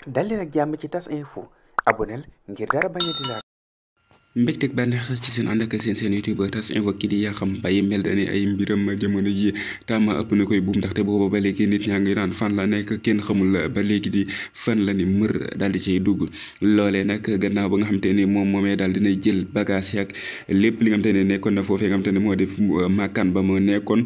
dal leen ak jàmm ci tas info aboneel ngir dara bañ a di laal mbégteeg bànneex ci seen ànd ak seen YouTube tas info kii di Yakham Mbaye mel na ni ay mbiram jamono ji tàmma ëpp na koy buum ndaxte booba ba léegi nit ñaa ngi naan fan la nekk kenn xamul ba léegi di fan la ni mër daal di cay dugg loolee nag gannaaw ba nga xam te ni moom moomee daal dinay jël bagage yak lépp li nga xam te ne nekkoon na foofee nga xam te ne moo def màkkaan ba mu nekkoon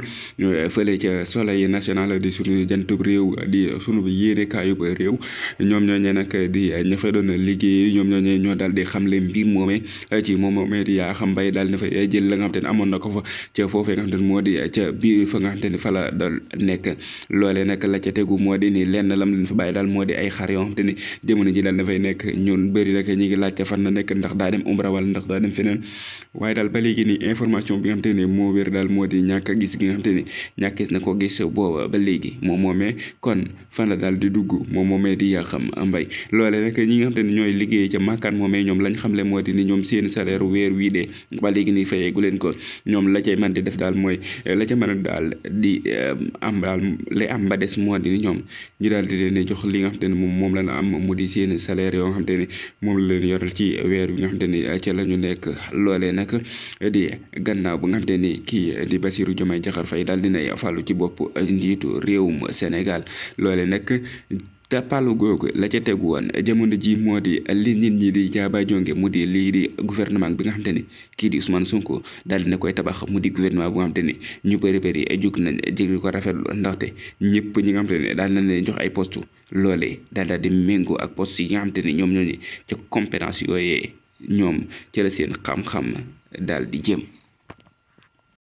fële ca soleil national di sunu jantub réew di sunu yéenekaayu ba réew ñoom ñooñee nag di ña fa doon liggéey ñoom ñooñee ñoo daal di xamle mbir moomee ci moom di Yakham Mbaye daal na fa jël la nga xam te ne amoon na ko fa ca foofee nga xam te ne moo di ca biir fa nga xam te ne fa la doon nekk loolee nag la ca tegu moo di ni lenn lam leen fa bàyyi daal moo di ay xar yoo xam te ni jamono ji daal dafay nekk ñun bëri rek ñi ngi laajte fan la nekk ndax daa dem umra wala ndax daa dem feneen waaye daal ba léegi ni information bi nga xam te ne moo wér daal moo di ñàkk a gis gi nga xam te ni ñàkkis na ko gis booba ba léegi moom moomee kon fan la daal di dugg moom moomee di Yakham Mbaye loolee nag ñi nga xam te ne ñooy liggéey ca màkkaan moomee ñoom lañ xamle moo di ni ñoom seen salaire weer wii de ba léegi nii fayeegu leen ko ñoom la cay man di def daal mooy la ca mën a daal di am daal lay am ba des moo di ni ñoom ñu daal di leen jox li nga xam te ne moom la na am mu di seen salaire yoo nga xam te ne moom la leen yoral ci weer wi nga xam te ni ca la ñu nekk loolee nag di gannaaw bu nga xam te ni kii di Bassirou Diomaye Diakhar Faye daal dinay fàllu ci bopp njiitu réewum Sénégal loolee nag te palu googu la ca tegu woon jamono ji moo di li nit ñi di jaaba jonge mu di lii di gouvernement bi nga xam te ni kii di Ousmane Sonko daal dina koy tabax mu di gouvernement bu nga xam te ni ñu bëri jug nañ jéggi ko rafetlu ndaxte ñëpp ñi nga xam te ne daal nañ leen jox ay poste loolee daal di méngoo ak poste yi nga xam te ni ñoom ñooñu ca compétence yooyee ñoom ci la seen xam-xam daal di jëm